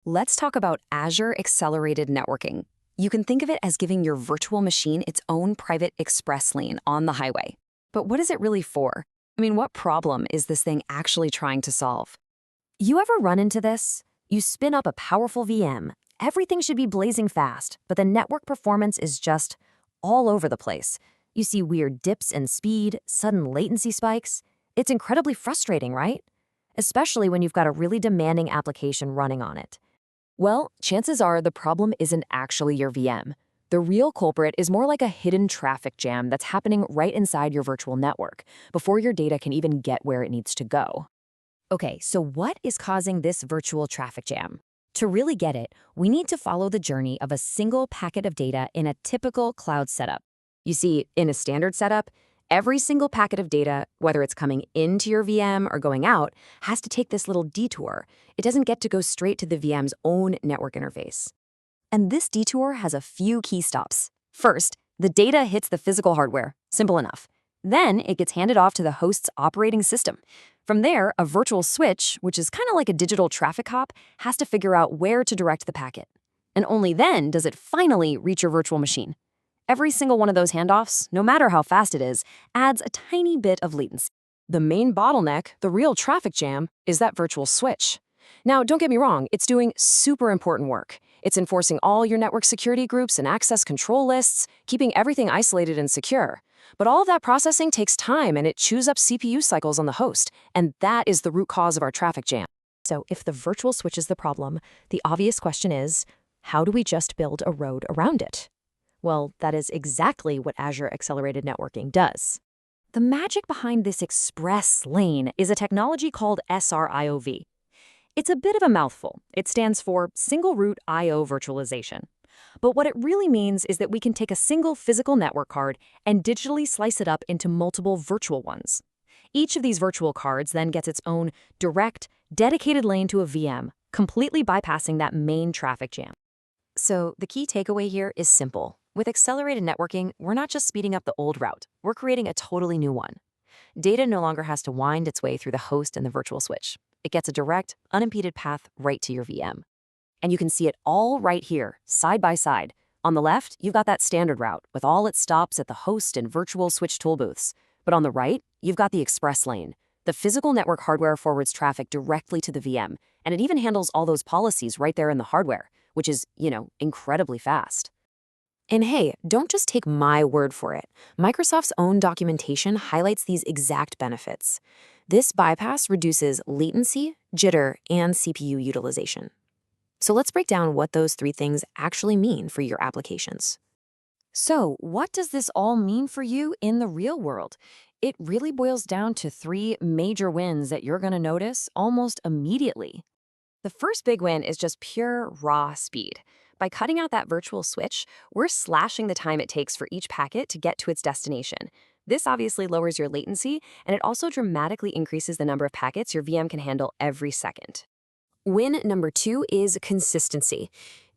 Let's talk about Azure Accelerated Networking. You can think of it as giving your virtual machine its own private express lane on the highway. But what is it really for? What problem is this thing actually trying to solve? You ever run into this? You spin up a powerful VM. Everything should be blazing fast, but the network performance is just all over the place. You see weird dips in speed, sudden latency spikes. It's incredibly frustrating, right? Especially when you've got a really demanding application running on it. Well, chances are the problem isn't actually your VM. The real culprit is more like a hidden traffic jam that's happening right inside your virtual network, before your data can even get where it needs to go. Okay, so what is causing this virtual traffic jam? To really get it, we need to follow the journey of a single packet of data in a typical cloud setup. You see, in a standard setup, every single packet of data, whether it's coming into your VM or going out, has to take this little detour. It doesn't get to go straight to the VM's own network interface. And this detour has a few key stops. First, the data hits the physical hardware. Simple enough. Then it gets handed off to the host's operating system. From there, a virtual switch, which is kind of like a digital traffic cop, has to figure out where to direct the packet. And only then does it finally reach your virtual machine. Every single one of those handoffs, no matter how fast it is, adds a tiny bit of latency. The main bottleneck, the real traffic jam, is that virtual switch. Now, don't get me wrong, it's doing super important work. It's enforcing all your network security groups and access control lists, keeping everything isolated and secure. But all of that processing takes time and it chews up CPU cycles on the host, and that is the root cause of our traffic jam. So if the virtual switch is the problem, the obvious question is, how do we just build a road around it? Well, that is exactly what Azure Accelerated Networking does. The magic behind this express lane is a technology called SR-IOV. It's a bit of a mouthful. It stands for Single Root I/O Virtualization. But what it really means is that we can take a single physical network card and digitally slice it up into multiple virtual ones. Each of these virtual cards then gets its own direct, dedicated lane to a VM, completely bypassing that main traffic jam. So the key takeaway here is simple. With accelerated networking, we're not just speeding up the old route, we're creating a totally new one. Data no longer has to wind its way through the host and the virtual switch. It gets a direct, unimpeded path right to your VM. And you can see it all right here, side by side. On the left, you've got that standard route with all its stops at the host and virtual switch tool booths. But on the right, you've got the express lane. The physical network hardware forwards traffic directly to the VM, and it even handles all those policies right there in the hardware, which is, incredibly fast. And hey, don't just take my word for it. Microsoft's own documentation highlights these exact benefits. This bypass reduces latency, jitter, and CPU utilization. So let's break down what those three things actually mean for your applications. So, what does this all mean for you in the real world? It really boils down to three major wins that you're going to notice almost immediately. The first big win is just pure raw speed. By cutting out that virtual switch, we're slashing the time it takes for each packet to get to its destination. This obviously lowers your latency, and it also dramatically increases the number of packets your VM can handle every second. Win number two is consistency.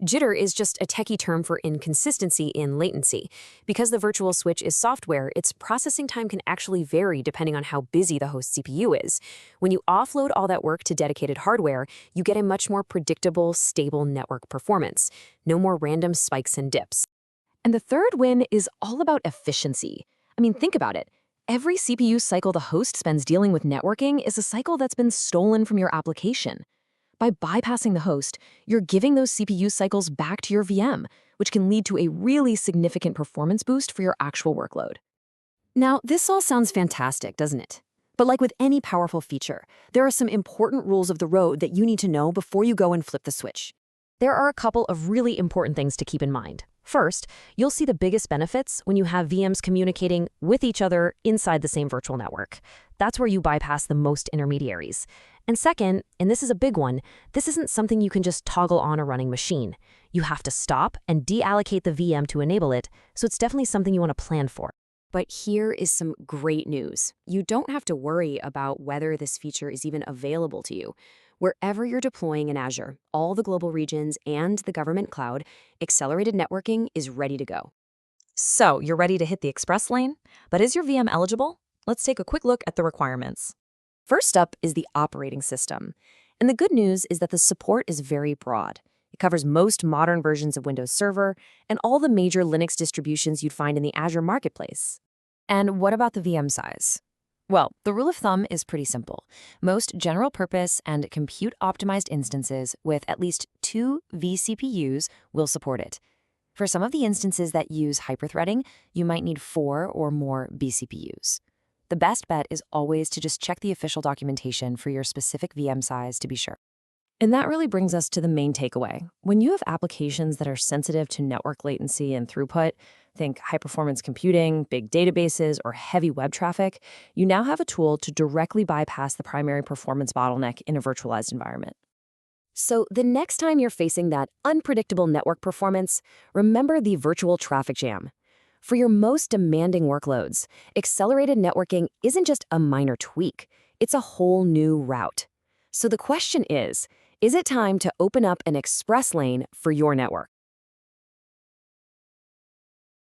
Jitter is just a techie term for inconsistency in latency. Because the virtual switch is software, its processing time can actually vary depending on how busy the host CPU is. When you offload all that work to dedicated hardware, you get a much more predictable, stable network performance. No more random spikes and dips. And the third win is all about efficiency. Think about it. Every CPU cycle the host spends dealing with networking is a cycle that's been stolen from your application. By bypassing the host, you're giving those CPU cycles back to your VM, which can lead to a really significant performance boost for your actual workload. Now, this all sounds fantastic, doesn't it? But like with any powerful feature, there are some important rules of the road that you need to know before you go and flip the switch. There are a couple of really important things to keep in mind. First, you'll see the biggest benefits when you have VMs communicating with each other inside the same virtual network. That's where you bypass the most intermediaries. And second, and this is a big one, this isn't something you can just toggle on a running machine. You have to stop and deallocate the VM to enable it, so it's definitely something you want to plan for. But here is some great news. You don't have to worry about whether this feature is even available to you. Wherever you're deploying in Azure, all the global regions and the government cloud, accelerated networking is ready to go. So, you're ready to hit the express lane? But is your VM eligible? Let's take a quick look at the requirements. First up is the operating system. And the good news is that the support is very broad. It covers most modern versions of Windows Server and all the major Linux distributions you'd find in the Azure Marketplace. And what about the VM size? Well, the rule of thumb is pretty simple. Most general-purpose and compute-optimized instances with at least 2 vCPUs will support it. For some of the instances that use hyperthreading, you might need 4 or more vCPUs. The best bet is always to just check the official documentation for your specific VM size to be sure. And that really brings us to the main takeaway. When you have applications that are sensitive to network latency and throughput, think high-performance computing, big databases, or heavy web traffic, you now have a tool to directly bypass the primary performance bottleneck in a virtualized environment. So the next time you're facing that unpredictable network performance, remember the virtual traffic jam. For your most demanding workloads, accelerated networking isn't just a minor tweak, it's a whole new route. So the question is it time to open up an express lane for your network?